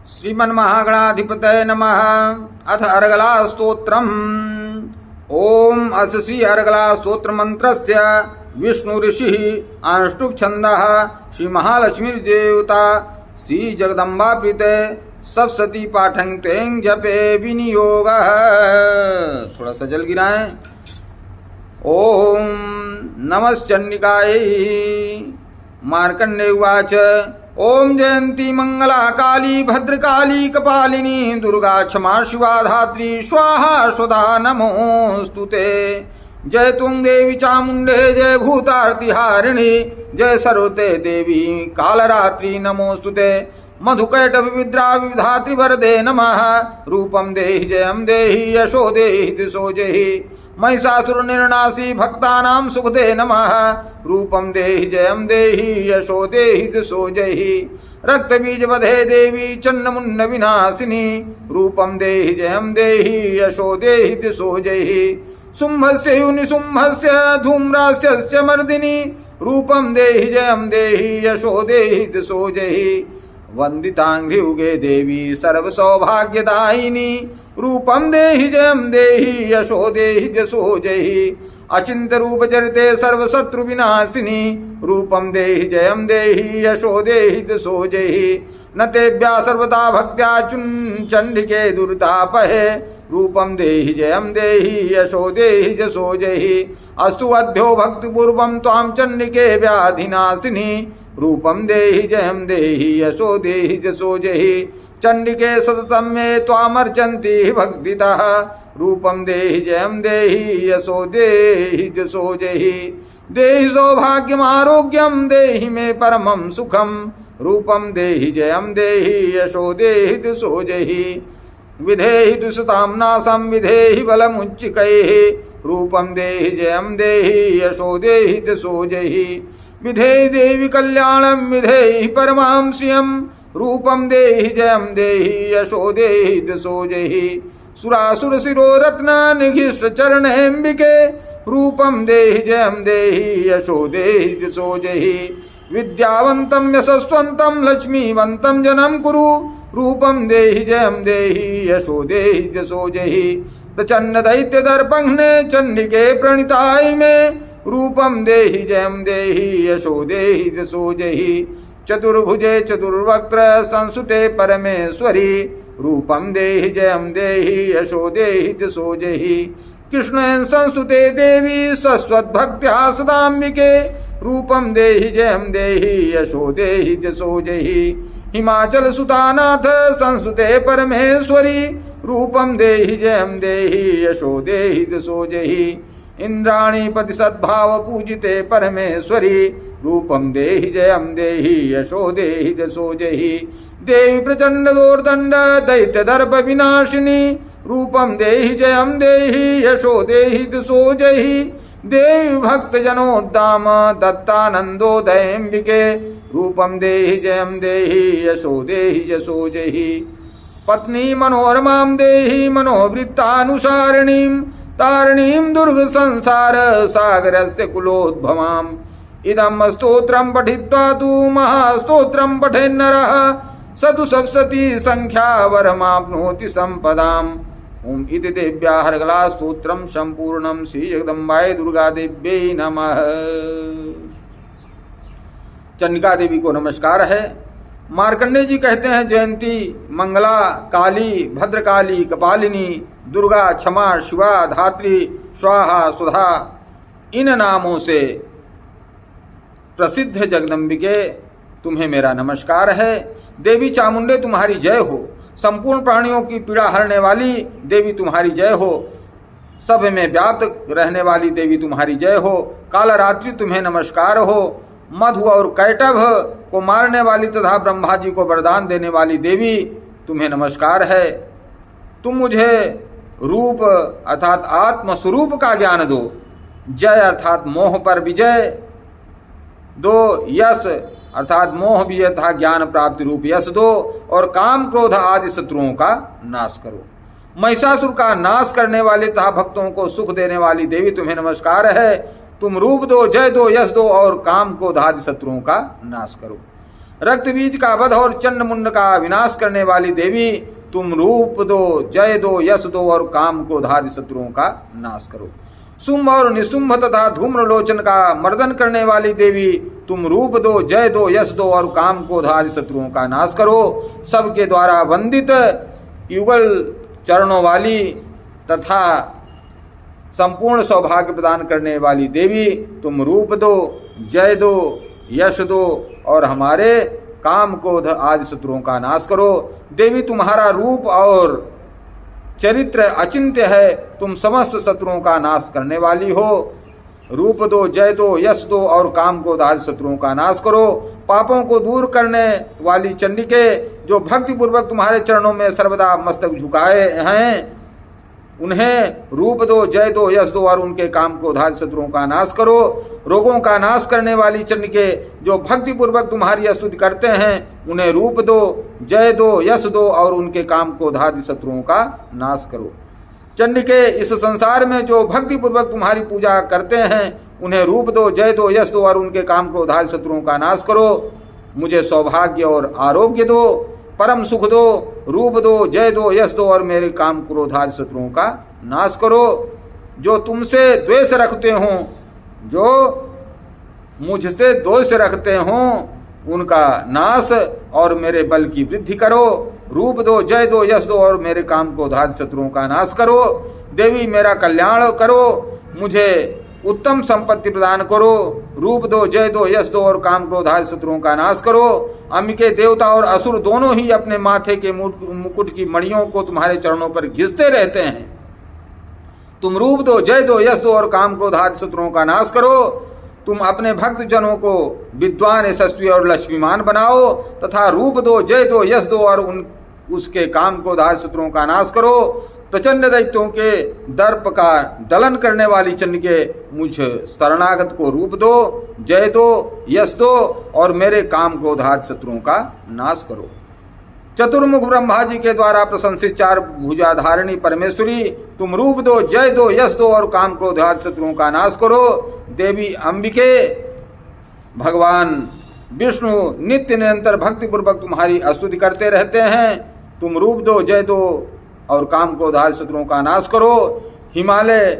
श्रीमन्महागणाधिपतये नमः। अथ अर्गला स्तोत्रम्। ओम अस श्री अर्गला स्तोत्र मंत्रस्य विष्णु ऋषि अनुष्टुप छंदः श्री महालक्ष्मी देवता श्री जगदम्बा प्रीते सप्तशती पाठं टें जपे विनियोगः। थोड़ा सा जल गिराएं। ओम नमश्चंडिकायै। मार्कंडेय उवाच ओम जयंती मंगला काली भद्रकाली कपालिनी दुर्गा क्षमा शिवा धात्री स्वाहा स्वधा नमोस्तुते। जय तुंग देवी चामुंडे जय भूतार्तिहारिणी जय सर्वते देवी कालरात्रि नमोस्तुते। मधुकैटभ विद्रा विधात्री वरदे नमः। रूपम देहि जयम देहि यशो देहि दिशो जहि। महिषासुर निर्नाशी भक्तानां सुखदे नमः। रूपम देहि जयम देहि यशो देहि दिशो जहि। रक्त बीज वधे देवी चन्नमुंड विनाशिनी। रूपम देहि जयम देहि यशो देहि दिशो जहि। शुंभस्य युनिशुंभस्य धूम्रास्य मर्दिनी। रूपम देहि जयम देहि यशो देहि दिशो जहि। वंदितांघ्रियुगे देवी सर्व सौभाग्यदायिनी। रूपम देहि जयम देहि यशो देहि जसो जहि। अचिंत रूप चरिते सर्व शत्रु विनाशिनी। रूपम देहि जयम देहि यशो देहि जसो जहि। न तेभ्या सर्वदा भक्त्या चंडिके दुर्तापहे। रूपम देहि जयम देहि यशो देहि जसो जहि। अस्तु अध्यो भक्ति पूर्वम त्वां चंडिके व्याधिनाशिनी। रूपम देहि जयम देहि यशो देहि जसो जहि। चंडिके सततम मे त्वामर्चन्ति भक्तितः। रूपम देहि जयम देहि यशो देहि जसो जहि। देहि सौभाग्यम आरोग्यम देहि मे परमं सुखम। रूपम देहि जयम देहि यशो देहि जसो जहि। विधेहि दुष्टां नाशं विधेहि बलमुच्चिकैः। रूपम देहि जयम देहि यशो देहि जसो जहि। विधेहि देवी कल्याणं विधेहि परमां श्रियम्। रूपम देहि जयम देहि यशो देहि जसो जहि। सुरासुर शिरो रत्न निघिष्ट चरणेम्बिके। रूपम देहि जयम देहि यशो देहि जसो जहि। विद्यावन्तं यशस्वन्तं लक्ष्मीवन्तं जनं कुरु। रूपम देहि जयम देहि यशो देहि जसो जहि। प्रचंड दैत्य दर्पघ्ने चंडिके प्रणिताय मे। रूपम देहि जयम देहि यशो देहि जसो जहि। चतुर्भुजे चतुर्वक्त्र संसुते परमेश्वरी। रूपम देहि जयम देहि यशो देहि जसो जहि। कृष्ण संसुते देवी सस्वत भक्त्या सदाम्बिके। रूपम देहि जयम देहि यशो देहि जसो जहि। हिमाचल सुतानाथ संसुते परमेश्वरी। रूपम देहि जयम देहि यशो देहि जसो जहि। इंद्राणी पति सद्भाव पूजिते परमेश्वरी। रूपम देहि जयम देहि यशो देहि जसो जहि। देवी प्रचंड दोर्दंड दैत्य दर्प विनाशिनी। रूपम देहि जयम देहि यशो देहि जसो जहि। देवी भक्त जनोद्दाम दत्तानंदोदयंबिके। रूपम देहि जयम देहि यशो देहि जसो जहि। पत्नी मनोरमां देहि मनोवृत्तानुसारिणीं। तारिणीं दुर्ग संसार सागरस्य कुलोद्भवाम्। इदं स्तोत्रं पठित्वा तु महास्तोत्रं पठेन्नरः। स तु सप्तशती संख्या वरमाप्नोति संपदाम्। ओम इति देव्या हरगला स्तोत्रं संपूर्णं श्री जगदम्बाय दुर्गा देव्यै नमः। चंडिका देवी को नमस्कार है। मार्कंडेय जी कहते हैं जयंती मंगला काली भद्रकाली कपालिनी दुर्गा क्षमा शिवा धात्री स्वाहा सुधा इन नामों से प्रसिद्ध जगदम्बिके तुम्हें मेरा नमस्कार है। देवी चामुंडे तुम्हारी जय हो। संपूर्ण प्राणियों की पीड़ा हरने वाली देवी तुम्हारी जय हो। सब में व्याप्त रहने वाली देवी तुम्हारी जय हो। कालरात्रि तुम्हें नमस्कार हो। मधु और कैटभ को मारने वाली तथा ब्रह्मा जी को वरदान देने वाली देवी तुम्हें नमस्कार है। तुम मुझे रूप अर्थात आत्म स्वरूप का ज्ञान दो। जय अर्थात मोह पर विजय दो। यश अर्थात मोह विजय तथा ज्ञान प्राप्ति रूप यश दो। और काम क्रोध आदि शत्रुओं का नाश करो। महिषासुर का नाश करने वाली तथा भक्तों को सुख देने वाली देवी तुम्हें नमस्कार है। तुम रूप दो, जय दो, यश दो और काम क्रोध आदि शत्रुओं का नाश करो। रक्त बीज का वध और चंड मुंड का विनाश करने वाली देवी, तुम रूप दो, जय दो, यश दो और काम क्रोधादि शत्रुओं का नाश करो। शुंभ और निशुंभ तथा धूम्रलोचन का मर्दन करने वाली देवी, तुम रूप दो, जय दो, यश दो और काम क्रोधादि शत्रुओं का नाश करो। सबके द्वारा वंदित युगल चरणों वाली तथा संपूर्ण सौभाग्य प्रदान करने वाली देवी, तुम रूप दो, जय दो, यश दो और हमारे काम क्रोध आदि शत्रुओं का नाश करो। देवी तुम्हारा रूप और चरित्र अचिंत्य है, तुम समस्त शत्रुओं का नाश करने वाली हो। रूप दो, जय दो, यश दो और काम क्रोध आदि शत्रुओं का नाश करो। पापों को दूर करने वाली चंडिके, जो भक्ति पूर्वक तुम्हारे चरणों में सर्वदा मस्तक झुकाए हैं, उन्हें रूप दो, जय दो, यश दो और उनके काम क्रोध आदि शत्रुओं का नाश करो। रोगों का नाश करने वाली चंडिके, जो भक्ति पूर्वक तुम्हारी स्तुति करते हैं, उन्हें रूप दो, जय दो, यश दो और उनके काम क्रोध आदि शत्रुओं का नाश करो। चंडिके, इस संसार में जो भक्ति पूर्वक तुम्हारी पूजा करते हैं, उन्हें रूप दो, जय दो, यश दो और उनके काम क्रोध आदि शत्रुओं का नाश करो। मुझे सौभाग्य और आरोग्य दो, परम सुख दो, रूप दो, जय दो, यश दो और मेरे काम क्रोध आदि शत्रुओं का नाश करो। जो तुमसे द्वेष रखते हों, जो मुझसे दोष रखते हों, उनका नाश और मेरे बल की वृद्धि करो। रूप दो, जय दो, यश दो और मेरे काम क्रोध आदि शत्रुओं का नाश करो। देवी, मेरा कल्याण करो, मुझे उत्तम संपत्ति प्रदान करो। रूप दो, जय दो, यश दो और काम क्रोध आदि शत्रुओं का नाश करो। अंबिके, देवता और असुर दोनों ही अपने माथे के मुकुट की मणियों को तुम्हारे चरणों पर घिसते रहते हैं। तुम रूप दो, जय दो, यश दो और काम क्रोध आदि शत्रुओं का नाश करो। तुम अपने भक्त जनों को विद्वान, यशस्वी और लक्ष्मीमान बनाओ तथा रूप दो, जय दो, यश दो और उसके काम क्रोध आदि शत्रुओं का नाश करो। प्रचंड दैत्यों के दर्प का दलन करने वाली चंडिके, मुझ शरणागत को रूप दो, जय दो, यश दो और मेरे काम क्रोध आदि शत्रुओं का नाश करो। चतुर्मुख ब्रह्मा जी के द्वारा प्रशंसित चार भुजाधारिणी परमेश्वरी, तुम रूप दो, जय दो, यश दो और काम क्रोध आदि शत्रुओं का नाश करो। देवी अंबिके, भगवान विष्णु नित्य निरंतर भक्ति पूर्वक तुम्हारी स्तुति करते रहते हैं। तुम रूप दो, जय दो और काम क्रोध आदि शत्रुओं का नाश करो। हिमालय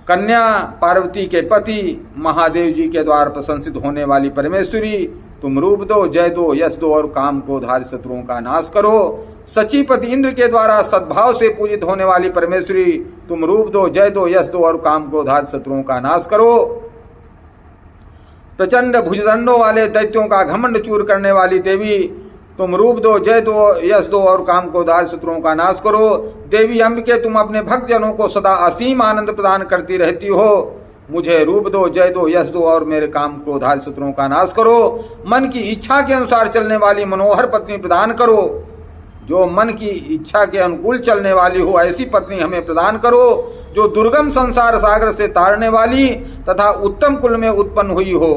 कन्या पार्वती के पति महादेव जी के द्वारा प्रशंसित होने वाली परमेश्वरी, तुम रूप दो, जय दो, यश दो और काम क्रोध आदि शत्रुओं का नाश करो। सचीपति इंद्र के द्वारा सद्भाव से पूजित होने वाली परमेश्वरी, तुम रूप दो, जय दो, यश दो और काम क्रोध आदि शत्रुओं का नाश करो। प्रचंड भुजदंडों वाले दैत्यों का घमंड चूर करने वाली देवी, तुम रूप दो, जय दो, यश दो और काम क्रोध आदि शत्रुओं का नाश करो। देवी अंबिके, तुम अपने भक्तजनों को सदा असीम आनंद प्रदान करती रहती हो। मुझे रूप दो, जय दो, यश दो और मेरे काम क्रोध आदि शत्रुओं का नाश करो। मन की इच्छा के अनुसार चलने वाली मनोहर पत्नी प्रदान करो। जो मन की इच्छा के अनुकूल चलने वाली हो, ऐसी पत्नी हमें प्रदान करो, जो दुर्गम संसार सागर से तारने वाली तथा उत्तम कुल में उत्पन्न हुई हो।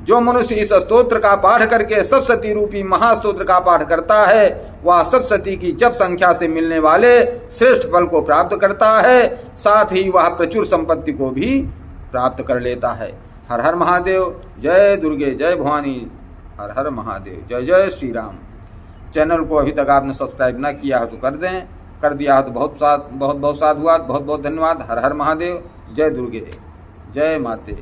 जो मनुष्य इस स्तोत्र का पाठ करके सप्तशती रूपी महास्तोत्र का पाठ करता है, वह सप्तशती की जप संख्या से मिलने वाले श्रेष्ठ फल को प्राप्त करता है, साथ ही वह प्रचुर संपत्ति को भी प्राप्त कर लेता है। हर हर महादेव, जय दुर्गे, जय भवानी, हर हर महादेव, जय जय श्री राम। चैनल को अभी तक आपने सब्सक्राइब न किया हो तो कर दें, कर दिया हो तो बहुत बहुत साधुवाद, बहुत बहुत धन्यवाद। हर हर महादेव, जय दुर्गे, जय माते।